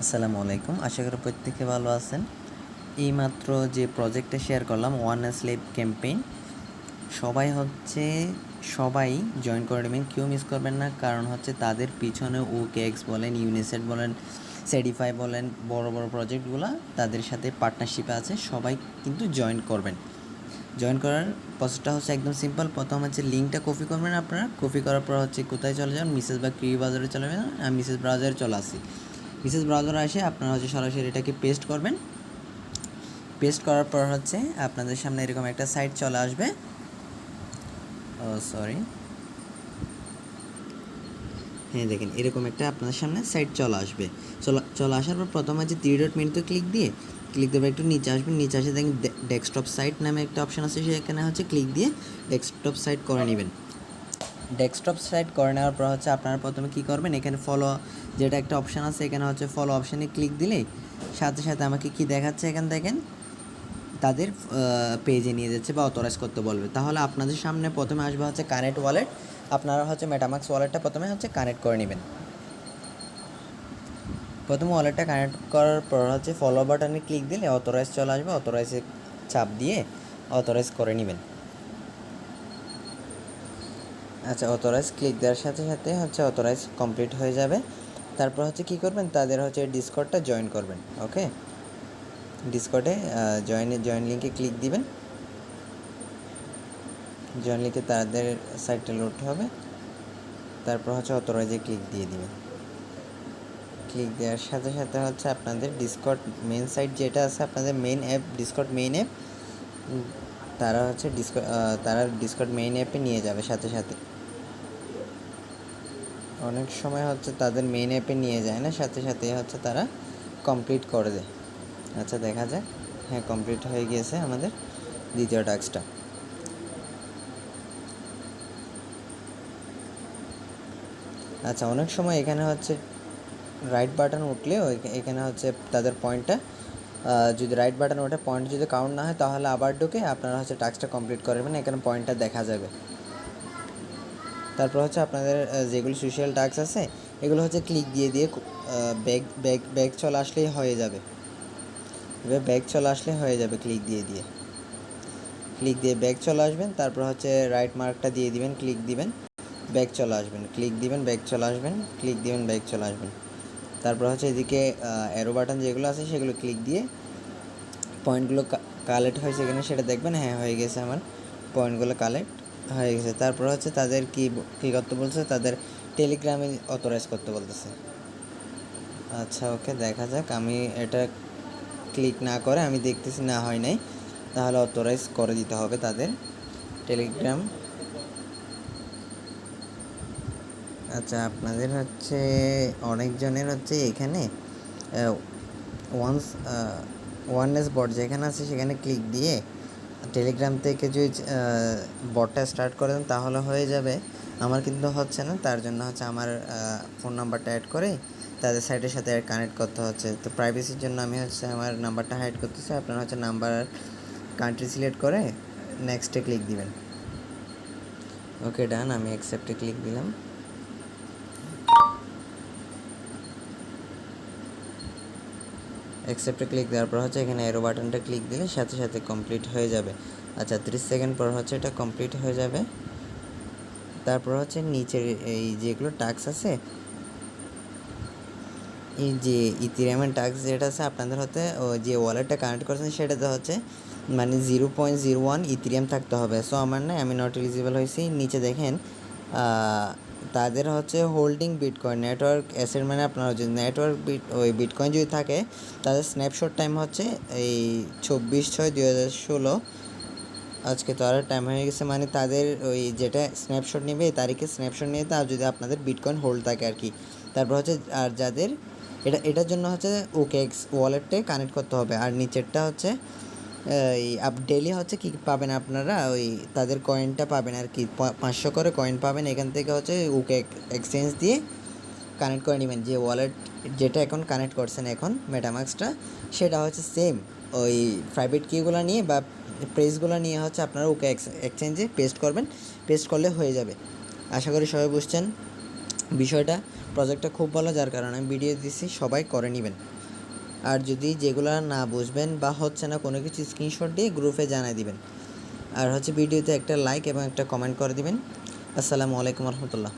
আসসালামু আলাইকুম। আশা করি প্রত্যেকে ভালো আছেন। এইমাত্র যে প্রজেক্টটা শেয়ার করলাম ওয়ান স্লেভ ক্যাম্পেইন, সবাই জয়েন করে নেবেন, কেউ মিস করবেন না। কারণ হচ্ছে তাদের পিছনে ওকেএক্স বলেন, ইউনিসেট বলেন, সেডিফাই বলেন, বড় বড় প্রজেক্টগুলো তাদের সাথে পার্টনারশিপে আছে। সবাই কিন্তু জয়েন করবেন। জয়েন করার প্রসেসটা হচ্ছে একদম সিম্পল। প্রথম হচ্ছে লিঙ্কটা কপি করবেন আপনারা। কপি করার পর হচ্ছে কোথায় চলে যান, মিসেস বা ক্রি ব্রাউজারে চলে যাবেন। আমি মিসেস ব্রাউজারে চলে আসি। মিসেস ব্রাউজারে এসে আপনারা হচ্ছে সরাসরি এটাকে পেস্ট করবেন। পেস্ট করার পর হচ্ছে আপনাদের সামনে এরকম একটা সাইট চলে আসবে। হ্যাঁ, দেখেন এরকম একটা আপনাদের সামনে সাইট চলে আসবে। চলে আসার পর প্রথমে হচ্ছে 3 ডট মেনুতে ক্লিক দেবে, একটু নিচে আসবেন। নিচে আসে দেখেন ডেস্কটপ সাইট নামে একটা অপশান আছে, সেখানে হচ্ছে ক্লিক দিয়ে ডেস্কটপ সাইট করে নেবেন। ডেস্কটপ সাইট করে নেওয়ার পর হচ্ছে আপনারা প্রথমে কী করবেন, এখানে ফলো যেটা একটা অপশান আছে, এখানে হচ্ছে ফলো অপশানে ক্লিক দিলেই সাথে সাথে আমাকে কি দেখাচ্ছে, এখানে দেখেন তাদের পেজে নিয়ে যাচ্ছে বা অথরাইজ করতে বলবে। তাহলে আপনাদের সামনে প্রথমে আসবে হচ্ছে কানেক্ট ওয়ালেট। আপনারা হচ্ছে মেটামাক্স ওয়ালেটটা প্রথমে হচ্ছে কানেক্ট করে নেবেন। প্রথমে ওয়ালেটটা কানেক্ট করার পর হচ্ছে ফলো বাটনে ক্লিক দিলে অথরাইজ চলে আসবে। অথরাইজে চাপ দিয়ে অথরাইজ করে নেবেন। আচ্ছা, অথরাইজ ক্লিক দেওয়ার সাথে সাথে হচ্ছে অথরাইজ কমপ্লিট হয়ে যাবে। তারপর হচ্ছে কী করবেন, তাদের হচ্ছে ডিসকর্ডটা জয়েন করবেন। ওকে, ডিসকর্ডে জয়েন লিঙ্কে ক্লিক দিবেন। জয়েন লিঙ্কে তাদের সাইটটা লোড হবে। তারপর হচ্ছে অথরাইজে ক্লিক দিয়ে দিবেন। ক্লিক দেওয়ার সাথে সাথে হচ্ছে আপনাদের ডিসকর্ড মেন সাইট যেটা আছে, আপনাদের main app Discord main app, তারা ডিসকর্ড মেইন অ্যাপে নিয়ে যাবে সাথে সাথে। অনেক সময় হচ্ছে তাদের মেইন অ্যাপে নিয়ে যায় না, সাথে সাথে হচ্ছে তারা কমপ্লিট করে দেয়। আচ্ছা, দেখা যাক। হ্যাঁ, কমপ্লিট হয়ে গিয়েছে আমাদের দ্বিতীয় টাস্কটা। আচ্ছা, অনেক সময় এখানে হচ্ছে রাইট বাটন উঠলেও এখানে হচ্ছে তাদের পয়েন্টটা, যদি রাইট বাটন ওঠে পয়েন্ট যদি কাউন্ট না হয়, তাহলে আবার ঢুকে আপনারা হচ্ছে টাস্কটা কমপ্লিট করবেন। এখানে পয়েন্টটা দেখা যাবে। তারপর হচ্ছে আপনাদের যেগুলো সোশ্যাল টাস্ক আছে এগুলো হচ্ছে ক্লিক দিয়ে ব্যাগ চলে আসলেই হয়ে যাবে। এবার ব্যাগ চলে আসলে হয়ে যাবে ক্লিক দিয়ে ব্যাগ চলে আসবেন। তারপর হচ্ছে রাইট মার্কটা দিয়ে দিবেন, ক্লিক দিবেন, ব্যাগ চলে আসবেন, ক্লিক দিবেন, ব্যাগ চলে আসবেন, ক্লিক দিবেন, ব্যাগ চলে আসবেন। তারপর হচ্ছে এদিকে অ্যারো বাটন যেগুলো আছে সেগুলো ক্লিক দিয়ে পয়েন্টগুলো কালেক্ট হয়েছে কিনা সেটা দেখবেন। হ্যাঁ, হয়ে গেছে, আমার পয়েন্টগুলো কালেক্ট হয়ে গেছে। তারপর হচ্ছে তাদের কী করতে বলছে, তাদের টেলিগ্রামে অথরাইজ করতে বলতেছে। আচ্ছা, ওকে, দেখা যাক। আমি এটা ক্লিক না করে আমি দেখতেছি না হয় নাই, তাহলে অথরাইজ করে দিতে হবে তাদের টেলিগ্রাম। আচ্ছা, আপনাদের হচ্ছে অনেকজনের হচ্ছে এখানে ওয়াননেস বট যেখানে আছে সেখানে ক্লিক দিয়ে টেলিগ্রাম থেকে যদি বটটা স্টার্ট করে দেন তাহলে হয়ে যাবে। আমার কিন্তু হচ্ছে না, তার জন্য হচ্ছে আমার ফোন নাম্বারটা অ্যাড করে তাদের সাইটের সাথে কানেক্ট করতে হচ্ছে। তো প্রাইভেসির জন্য আমি হচ্ছে আমার নাম্বারটা হাইড করতেছি। আপনারা হচ্ছে নাম্বার কান্ট্রি সিলেক্ট করে নেক্সটে ক্লিক দিবেন। ওকে, ডান। আমি অ্যাকসেপ্টে ক্লিক দিলাম। অ্যাকসেপ্টে ক্লিক দেওয়ার পর হচ্ছে এখানে অ্যারো বাটনটা ক্লিক দিলে সাথে সাথে কমপ্লিট হয়ে যাবে। আচ্ছা, 30 সেকেন্ড পর হচ্ছে এটা কমপ্লিট হয়ে যাবে। তারপর হচ্ছে নিচের এই যেগুলো টাস্ক আছে, এই যে ইথেরিয়ামের টাস্ক যেটা আছে আপনাদের হতে যে ওয়ালেটটা কানেক্ট করেছেন সেটাতে হচ্ছে মানে 0.01 ইথেরিয়াম থাকতে হবে। সো আমার না, আমি নট এলিজিবল হয়েছি। নিচে দেখেন তাদের হচ্ছে হোল্ডিং বিটকয়েন নেটওয়ার্ক অ্যাসেট, মানে আপনার যদি নেটওয়ার্ক বিটকয়েন যদি থাকে তাদের স্ন্যাপশট টাইম হচ্ছে এই 24/6/2016। আজকে তো আর টাইম হয়ে গেছে, মানে তাদের ওই যেটা স্ন্যাপশট নেবে এই তারিখে স্ন্যাপশট নিয়ে, তার যদি আপনাদের বিটকয়েন হোল্ড থাকে আর কি। তারপর হচ্ছে আর যাদের এটার জন্য হচ্ছে ওকেএক্স ওয়ালেটে কানেক্ট করতে হবে। আর নিচেরটা হচ্ছে এই ডেলি হচ্ছে কী পাবেন আপনারা, ওই তাদের কয়েনটা পাবেন আর কি, 500 করে কয়েন পাবেন। এখান থেকে হচ্ছে ওকে এক্সচেঞ্জ দিয়ে কানেক্ট করে নেবেন। যে ওয়ালেট যেটা এখন কানেক্ট করছেন এখন মেটামাক্সটা, সেটা হচ্ছে সেম ওই প্রাইভেট কিগুলো নিয়ে বা প্রেসগুলো নিয়ে হচ্ছে আপনারা ওকে এক্সচেঞ্জে পেস্ট করবেন। পেস্ট করলে হয়ে যাবে। আশা করি সবাই বুঝছেন। বিষয়টা প্রজেক্টটা খুব ভালো, যার কারণে আমি ভিডিও দিচ্ছি, সবাই করে নেবেন। আর যদি যেগুলো না বুঝবেন বা হচ্ছে না কোনো কিছু স্ক্রিনশট দিয়ে গ্রুপে জানিয়ে দিবেন। আর হচ্ছে ভিডিওতে একটা লাইক এবং একটা কমেন্ট করে দিবেন। আসসালামু আলাইকুম রহমতুল্লাহ।